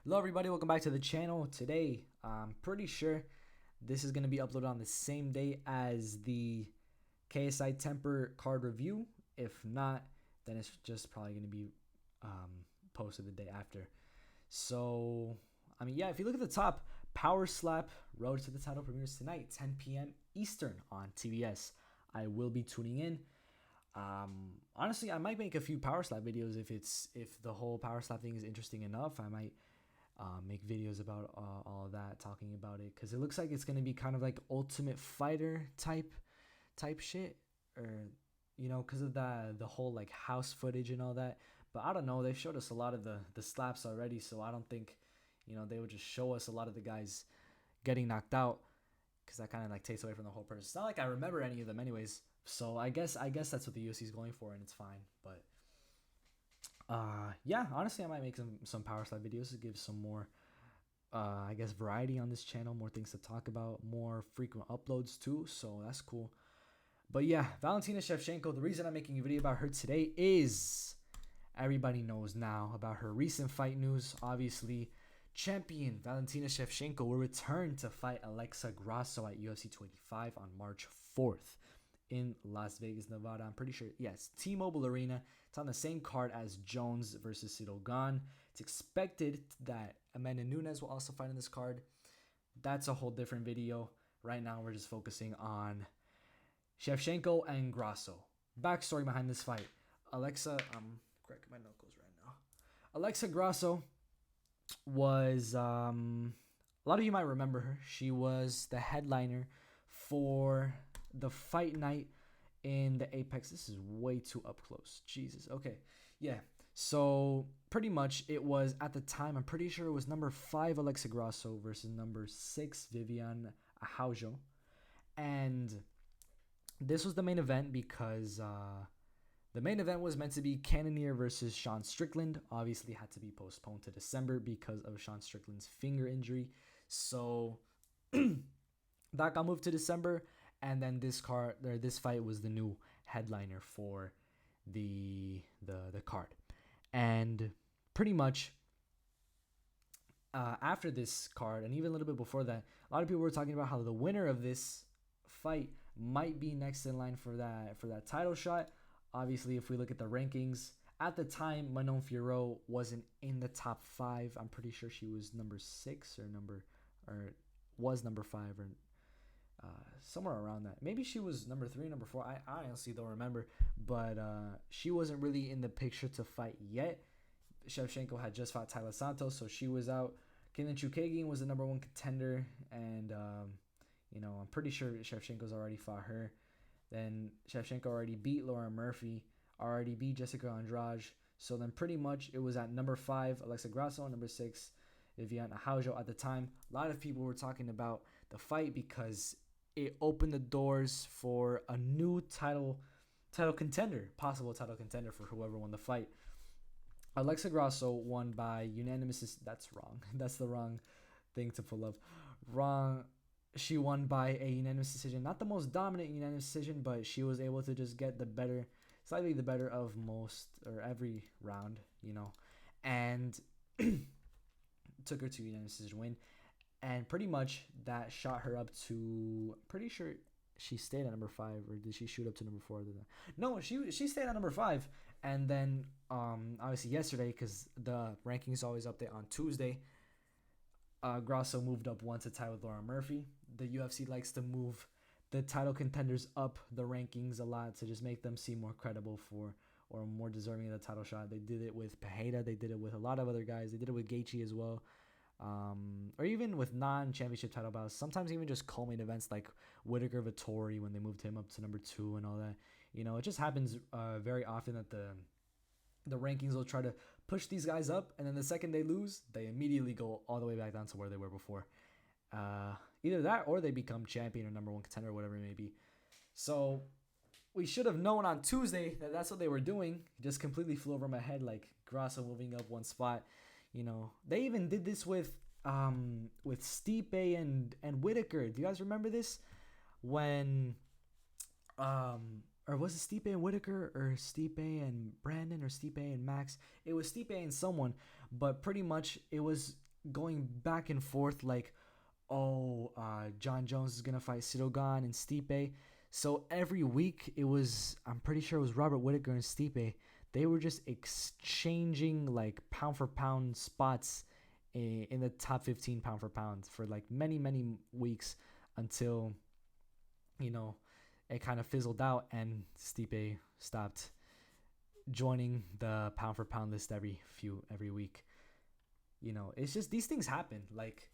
Hello everybody, welcome back to the channel. Today, I'm pretty sure this is going to be uploaded on the same day as the KSI Temper card review. If not, then it's just probably going to be posted the day after. So, yeah, if you look at the top, Power Slap Road to the Title premieres tonight, 10 p.m. Eastern on TBS. I will be tuning in. Honestly, I might make a few Power Slap videos if the whole Power Slap thing is interesting enough. I might make videos about all of that, talking about it, because it looks like it's gonna be kind of like Ultimate Fighter type shit, or because of the whole like house footage and all that. But I don't know. They've showed us a lot of the slaps already, so I don't think they would just show us a lot of the guys getting knocked out, because that kind of like takes away from the whole purpose. It's not like I remember any of them anyways. So I guess that's what the UFC is going for, and it's fine. But yeah, honestly, I might make some power slide videos to give some more I guess variety on this channel, more things to talk about, more frequent uploads too, so that's cool. But yeah, Valentina Shevchenko, the reason I'm making a video about her today is everybody knows now about her recent fight news. Obviously, champion Valentina Shevchenko will return to fight Alexa Grasso at UFC 25 on March 4th in Las Vegas, Nevada. I'm pretty sure, yes, T-Mobile Arena. It's on the same card as Jones versus Sidogan. It's expected that Amanda Nunes will also fight in this card. That's a whole different video. Right now, we're just focusing on Shevchenko and Grasso. Backstory behind this fight. Alexa, I'm cracking my knuckles right now. Alexa Grasso was, a lot of you might remember her. She was the headliner for the fight night in the Apex. This is way too up close. Jesus. Okay. Yeah. So pretty much it was at the time, I'm pretty sure it was number 5 Alexa Grasso versus number 6 Vivian Araujo. And this was the main event because the main event was meant to be Cannonier versus Sean Strickland. Obviously had to be postponed to December because of Sean Strickland's finger injury. So that got moved to December, and then this fight was the new headliner for the card. And pretty much after this card, and even a little bit before that, a lot of people were talking about how the winner of this fight might be next in line for that title shot. Obviously, if we look at the rankings at the time, Manon Fiorot wasn't in the top 5. I'm pretty sure she was number 6 or was number 5 or somewhere around that. Maybe she was number 3, number 4. I honestly don't remember, but she wasn't really in the picture to fight yet. Shevchenko had just fought Tyler Santos, so she was out. Katlyn Chookagian was the number 1 contender, and I'm pretty sure Shevchenko's already fought her. Then Shevchenko already beat Laura Murphy, already beat Jessica Andrade. So then pretty much it was at number 5, Alexa Grasso, number 6, Vivian Araujo at the time. A lot of people were talking about the fight because it opened the doors for a new title contender, possible title contender for whoever won the fight. Alexa Grasso won by unanimous. That's wrong. That's the wrong thing to pull up. Wrong. She won by a unanimous decision. Not the most dominant unanimous decision, but she was able to just get slightly the better of most or every round, and took her to unanimous decision win. And pretty much that shot her up to, pretty sure she stayed at number 5, or did she shoot up to number 4? No, she stayed at number 5. And then obviously yesterday, because the rankings always update on Tuesday, Grasso moved up 1 to tie with Laura Murphy. The UFC likes to move the title contenders up the rankings a lot to just make them seem more credible or more deserving of the title shot. They did it with Pereira. They did it with a lot of other guys. They did it with Gaethje as well. Or even with non-championship title bouts. Sometimes even just co-main events like Whittaker Vettori when they moved him up to number 2 and all that. It just happens very often that the rankings will try to push these guys up, and then the second they lose, they immediately go all the way back down to where they were before. Either that or they become champion or number 1 contender or whatever it may be. So we should have known on Tuesday that that's what they were doing. It just completely flew over my head, like Grasso moving up 1 spot. They even did this with Stipe and Whittaker. Do you guys remember this? When or was it Stipe and Whittaker, or Stipe and Brandon, or Stipe and Max? It was Stipe and someone, but pretty much it was going back and forth like, oh, John Jones is gonna fight Cirogan and Stipe. So every week it was, I'm pretty sure it was Robert Whittaker and Stipe. They were just exchanging like pound for pound spots in the top 15 pound for pound for like many weeks until, you know, it kind of fizzled out and Stipe stopped joining the pound for pound list every week. You know, it's just these things happen. Like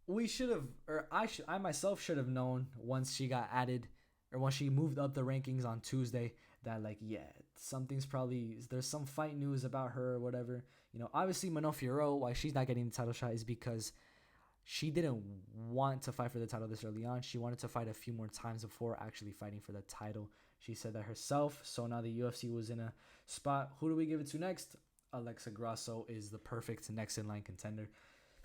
we should have, or I myself should have known once she got added, or once she moved up the rankings on Tuesday, that like, yeah, there's some fight news about her or whatever. You know, obviously Manon Fiorot, why she's not getting the title shot is because she didn't want to fight for the title this early on. She wanted to fight a few more times before actually fighting for the title. She said that herself. So now the UFC was in a spot. Who do we give it to next? Alexa Grasso is the perfect next in line contender.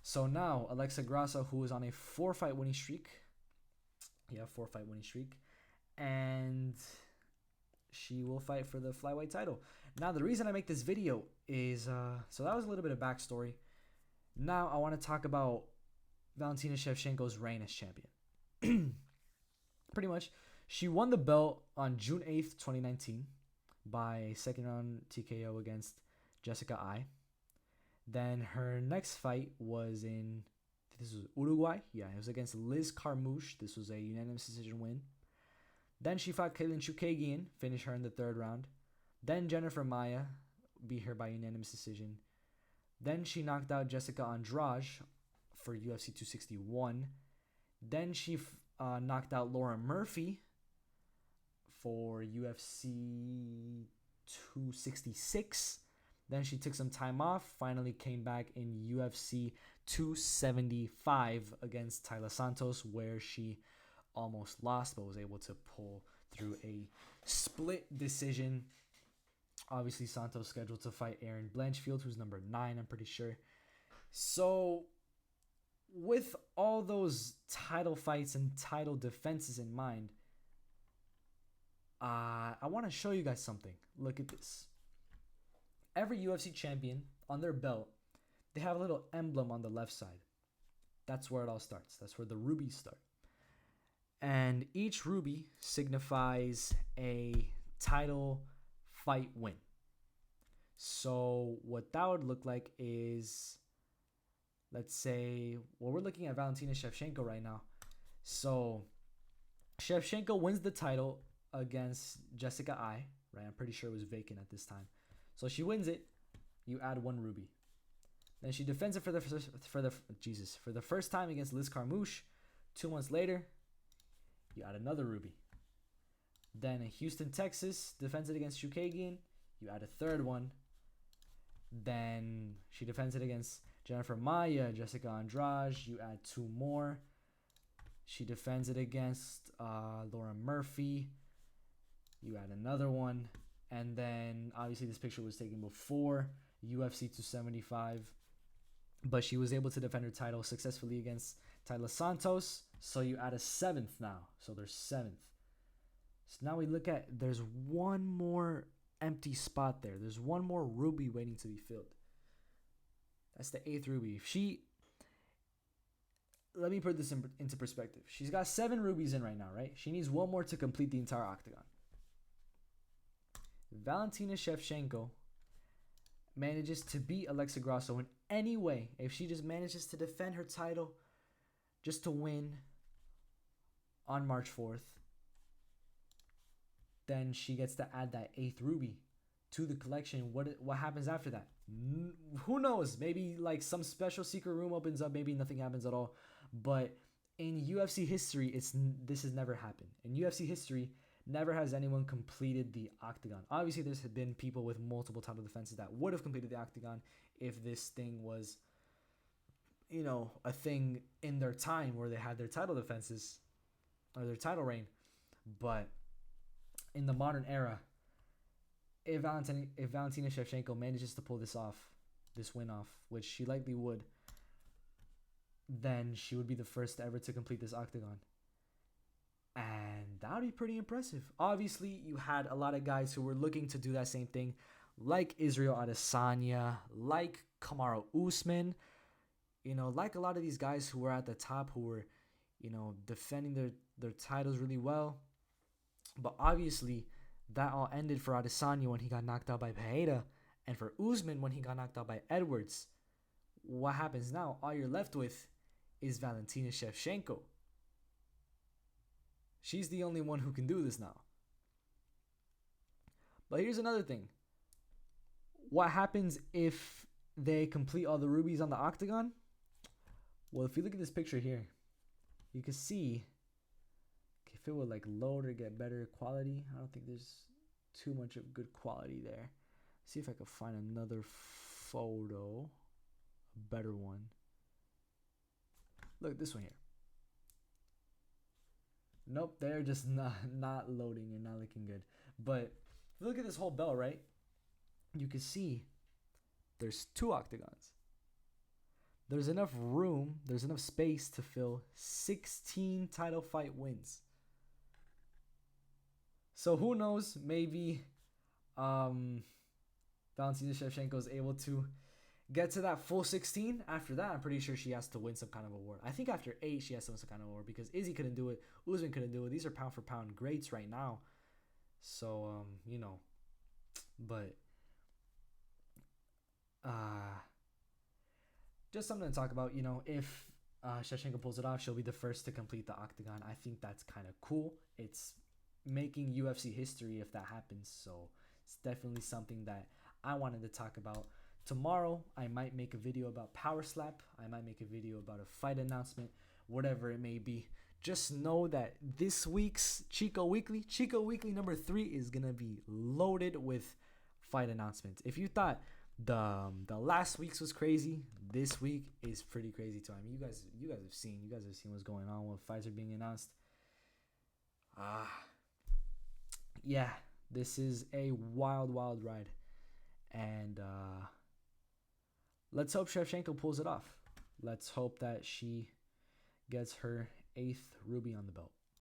So now Alexa Grasso, who is on a 4-fight winning streak. Yeah, 4-fight winning streak. And she will fight for the flyweight title. Now, the reason I make this video is, so that was a little bit of backstory. Now I want to talk about Valentina Shevchenko's reign as champion. Pretty much, she won the belt on June 8th, 2019 by a second round TKO against Jessica Ai. Then her next fight was this was Uruguay. Yeah, it was against Liz Carmouche. This was a unanimous decision win. Then she fought Katlyn Chookagian, finished her in the third round. Then Jennifer Maia beat her by unanimous decision. Then she knocked out Jessica Andrade for UFC 261. Then she knocked out Lauren Murphy for UFC 266. Then she took some time off, finally came back in UFC 275 against Taila Santos, where she almost lost but was able to pull through a split decision. Obviously, Santos scheduled to fight Erin Blanchfield, who's number 9, I'm pretty sure. So, with all those title fights and title defenses in mind, I want to show you guys something. Look at this. Every UFC champion on their belt, they have a little emblem on the left side. That's where it all starts. That's where the rubies start. And each ruby signifies a title fight win. So what that would look like is, let's say, we're looking at Valentina Shevchenko right now. So Shevchenko wins the title against Jessica Ai, right? I'm pretty sure it was vacant at this time. So she wins it. You add 1 ruby. Then she defends it for the first time against Liz Carmouche. 2 months later, you add another ruby. Then in Houston, Texas, defends it against Chookagian. You add a third one. Then she defends it against Jennifer Maia, Jessica Andrade. You add 2 more. She defends it against Lauren Murphy. You add another one. And then, obviously, this picture was taken before UFC 275. But she was able to defend her title successfully against Taila Santos. So you add a 7th now. So there's 7th. So now we look at, there's 1 more empty spot there. There's 1 more ruby waiting to be filled. That's the 8th ruby. Let me put this into perspective. She's got 7 rubies in right now, right? She needs 1 more to complete the entire octagon. Valentina Shevchenko manages to beat Alexa Grasso in any way, if she just manages to defend her title just to win on March 4th, then she gets to add that 8th ruby to the collection. What happens after that? Who knows? Maybe like some special secret room opens up. Maybe nothing happens at all. But in UFC history, this has never happened. In UFC history, never has anyone completed the octagon. Obviously, there's been people with multiple title defenses that would have completed the octagon if this thing was, you know, a thing in their time where they had their title defenses or their title reign. But in the modern era, if Valentina Shevchenko manages to pull this win off, which she likely would, then she would be the first ever to complete this octagon. And that would be pretty impressive. Obviously, you had a lot of guys who were looking to do that same thing, like Israel Adesanya, like Kamaru Usman. you know, like a lot of these guys who were at the top, who were, you know, defending their titles really well. But obviously, that all ended for Adesanya when he got knocked out by Pereira, and for Usman when he got knocked out by Edwards. What happens now? All you're left with is Valentina Shevchenko. She's the only one who can do this now. But here's another thing. What happens if they complete all the rubies on the octagon? Well, if you look at this picture here, you can see if it would like load or get better quality. I don't think there's too much of good quality there. See if I can find another photo, a better one. Look, this one here. Nope, they're just not loading and not looking good. But if you look at this whole belt, right? You can see there's 2 octagons. There's enough room, there's enough space to fill 16 title fight wins. So who knows, maybe Valentina Shevchenko is able to get to that full 16. After that, I'm pretty sure she has to win some kind of award. I think after 8, she has to win some kind of award because Izzy couldn't do it. Usman couldn't do it. These are pound for pound greats right now. So, you know, but just something to talk about. You know, if Shevchenko pulls it off, she'll be the first to complete the octagon. I think that's kind of cool. It's making UFC history if that happens. So it's definitely something that I wanted to talk about. Tomorrow, I might make a video about Power Slap. I might make a video about a fight announcement, whatever it may be. Just know that this week's Chico Weekly number 3 is going to be loaded with fight announcements. If you thought the last week's was crazy, this week is pretty crazy too. I mean, you guys have seen what's going on, what fights are being announced. Yeah, this is a wild ride. And let's hope Shevchenko pulls it off. Let's hope that she gets her 8th ruby on the belt.